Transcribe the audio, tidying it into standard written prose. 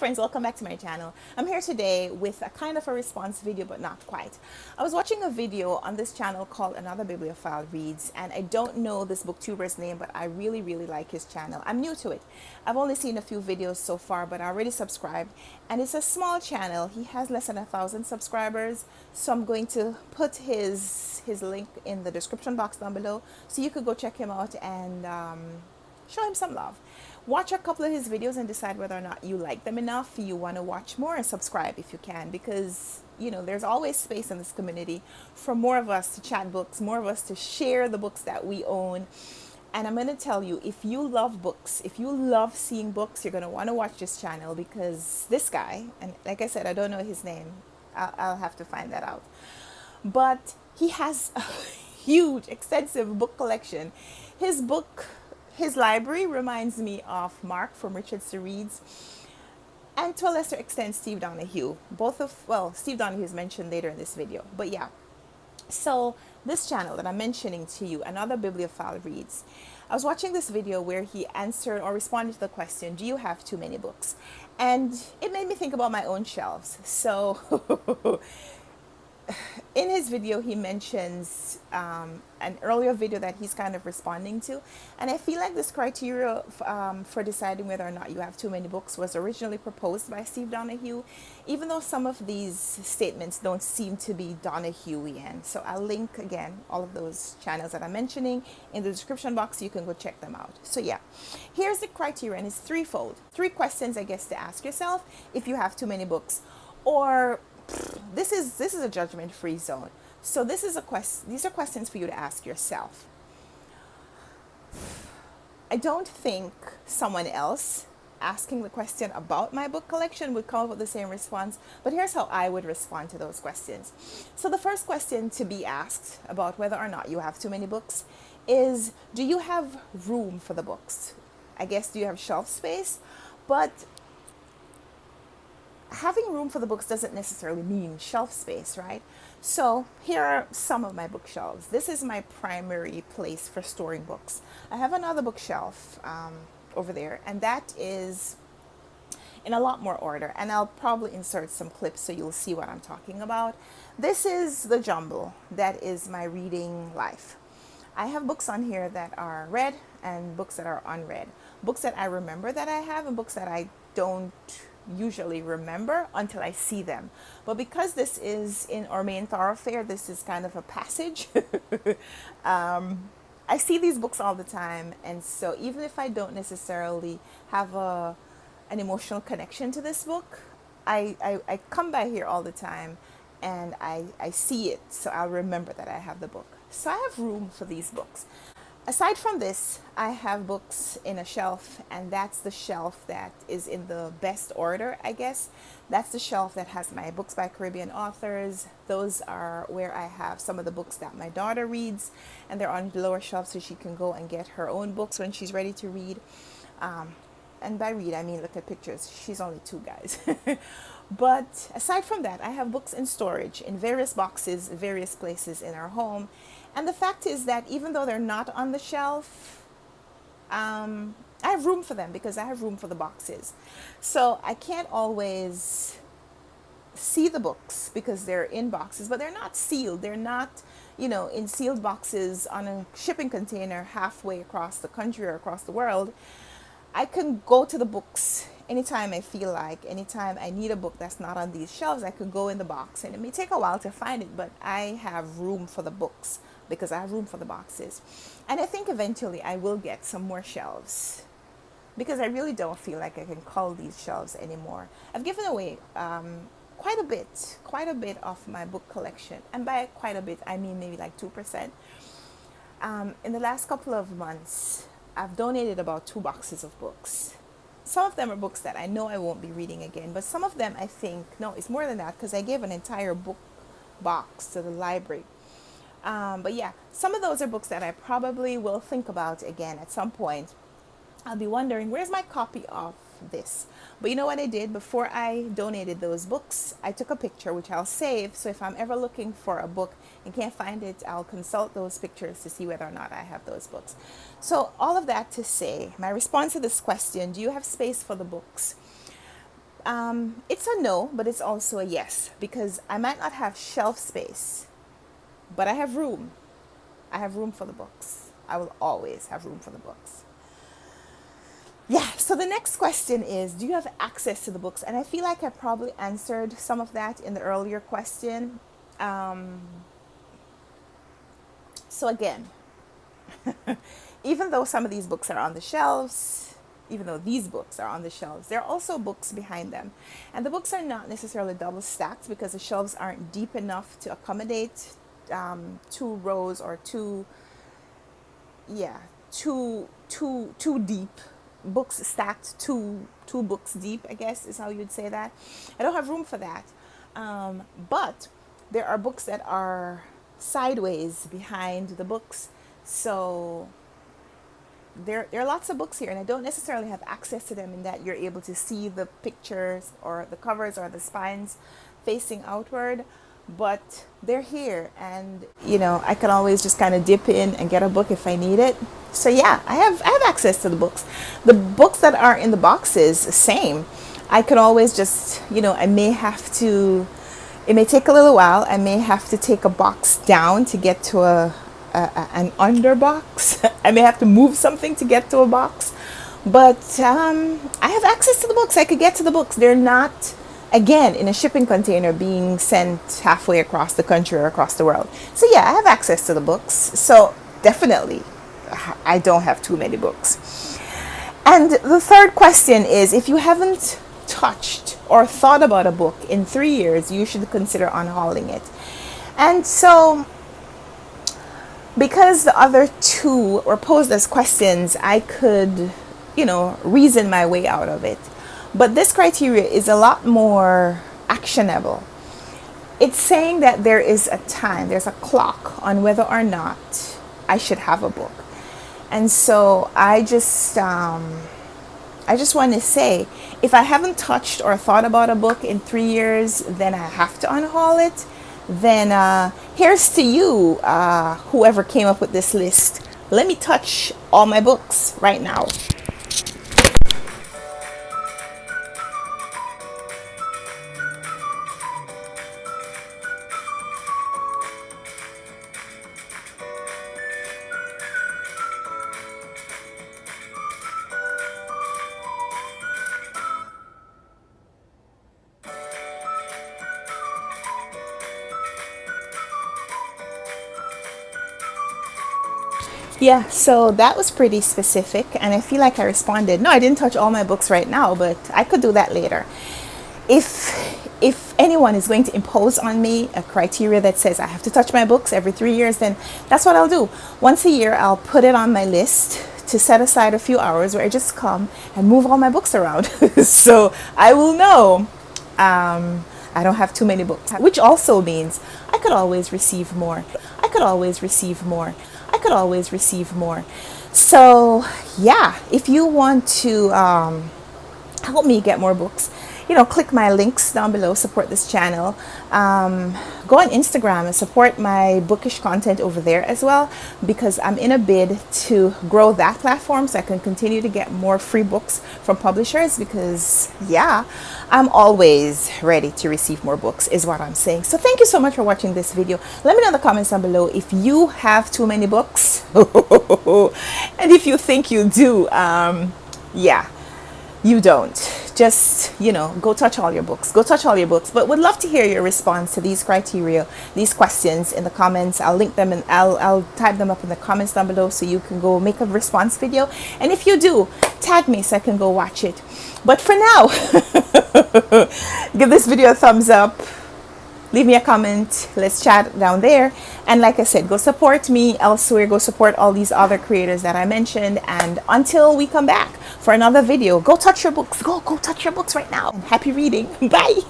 friends, welcome back to my channel. I'm here today with a kind of a response video, but not quite. I was watching a video on this channel called Another Bibliophile Reads, and I don't know this booktuber's name, but I really like his channel. I'm new to it. I've only seen a few videos so far, but I already subscribed, and it's a small channel. He has less than 1,000 subscribers, so I'm going to put his link in the description box down below, so you could go check him out and show him some love. Watch a couple of his videos and decide whether or not you like them enough. You want to watch more, and subscribe if you can, because there's always space in this community for more of us to chat books, more of us to share the books that we own. And I'm going to tell you, if you love books, if you love seeing books, you're going to want to watch this channel, because this guy, and like I said, I don't know his name. I'll have to find that out. But he has a huge, extensive book collection. His library reminds me of Mark from RunwrightReads, and to a lesser extent Steve Donahue. Steve Donahue is mentioned later in this video, but yeah. So this channel that I'm mentioning to you, Another Bibliophile Reads, I was watching this video where he answered or responded to the question, do you have too many books? And it made me think about my own shelves. So in his video, he mentions an earlier video that he's kind of responding to. And I feel like this criteria for deciding whether or not you have too many books was originally proposed by Steve Donahue, even though some of these statements don't seem to be Donahuean. So I'll link, again, all of those channels that I'm mentioning in the description box, so you can go check them out. So yeah, here's the criteria, and it's threefold. 3 questions, I guess, to ask yourself if you have too many books. Or this is a judgment-free zone. So these are questions for you to ask yourself. I don't think someone else asking the question about my book collection would come up with the same response, but here's how I would respond to those questions. So the first question to be asked about whether or not you have too many books is, do you have room for the books? I guess, do you have shelf space? But having room for the books doesn't necessarily mean shelf space, right? So here are some of my bookshelves. This is my primary place for storing books. I have another bookshelf over there, and that is in a lot more order, and I'll probably insert some clips so you'll see what I'm talking about. This is the jumble that is my reading life. I have books on here that are read and books that are unread, books that I remember that I have, and books that I don't usually remember until I see them. But because this is in our main thoroughfare, this is kind of a passage. I see these books all the time, and so even if I don't necessarily have an emotional connection to this book, I come by here all the time, and I see it, so I'll remember that I have the book. So I have room for these books. Aside from this, I have books in a shelf, and that's the shelf that is in the best order, I guess. That's the shelf that has my books by Caribbean authors. Those are where I have some of the books that my daughter reads, and they're on the lower shelf so she can go and get her own books when she's ready to read. And by read, I mean look at pictures. She's only 2, guys. But aside from that, I have books in storage in various boxes, various places in our home. And the fact is that even though they're not on the shelf, I have room for them because I have room for the boxes. So I can't always see the books because they're in boxes, but they're not sealed. They're not, in sealed boxes on a shipping container halfway across the country or across the world. I can go to the books anytime I feel like, anytime I need a book that's not on these shelves, I could go in the box, and it may take a while to find it, but I have room for the books because I have room for the boxes. And I think eventually I will get some more shelves because I really don't feel like I can call these shelves anymore. I've given away quite a bit of my book collection, and by quite a bit I mean maybe like 2%. In the last couple of months, I've donated about 2 boxes of books. Some of them are books that I know I won't be reading again, but some of them I think, no, it's more than that, because I gave an entire book box to the library. But yeah, some of those are books that I probably will think about again at some point. I'll be wondering, where's my copy of this? But you know what I did? Before I donated those books, I took a picture, which I'll save. So if I'm ever looking for a book and can't find it, I'll consult those pictures to see whether or not I have those books. So all of that to say, my response to this question, do you have space for the books? It's a no, but it's also a yes, because I might not have shelf space, but I have room. I have room for the books. I will always have room for the books. Yeah, so the next question is, do you have access to the books? And I feel like I probably answered some of that in the earlier question. So again, even though some of these books are on the shelves, even though these books are on the shelves, there are also books behind them. And the books are not necessarily double stacked because the shelves aren't deep enough to accommodate two rows or two deep books stacked, two books deep, I guess is how you'd say that. I don't have room for that. But there are books that are sideways behind the books. So there are lots of books here, and I don't necessarily have access to them in that you're able to see the pictures or the covers or the spines facing outward, but they're here, and I can always just kind of dip in and get a book if I need it. So yeah, I have access to the books. The books that are in the boxes, same. I could always just, I may have to, it may take a little while. I may have to take a box down to get to an under box. I may have to move something to get to a box, but I have access to the books. I could get to the books. They're not, again, in a shipping container being sent halfway across the country or across the world. So yeah, I have access to the books. So definitely, I don't have too many books. And the third question is, if you haven't touched or thought about a book in 3 years, you should consider unhauling it. And so, because the other two were posed as questions, I could, reason my way out of it. But this criteria is a lot more actionable. It's saying that there is a time, there's a clock on whether or not I should have a book. And so I just want to say, if I haven't touched or thought about a book in 3 years, then I have to unhaul it. Then here's to you, whoever came up with this list. Let me touch all my books right now. Yeah, so that was pretty specific, and I feel like I responded. No, I didn't touch all my books right now, but I could do that later. If anyone is going to impose on me a criteria that says I have to touch my books every 3 years, then that's what I'll do. Once a year, I'll put it on my list to set aside a few hours where I just come and move all my books around. So I will know I don't have too many books, which also means I could always receive more. I could always receive more. I could always receive more. So yeah, if you want to help me get more books, click my links down below, support this channel. Go on Instagram and support my bookish content over there as well, because I'm in a bid to grow that platform so I can continue to get more free books from publishers, because yeah, I'm always ready to receive more books is what I'm saying. So thank you so much for watching this video. Let me know in the comments down below if you have too many books and if you think you do. Yeah, you don't. Just, go touch all your books. Go touch all your books. But would love to hear your response to these criteria, these questions in the comments. I'll link them and I'll type them up in the comments down below so you can go make a response video. And if you do, tag me so I can go watch it. But for now, give this video a thumbs up. Leave me a comment. Let's chat down there. And like I said, go support me elsewhere. Go support all these other creators that I mentioned. And until we come back for another video, go touch your books. Go touch your books right now. And happy reading. Bye.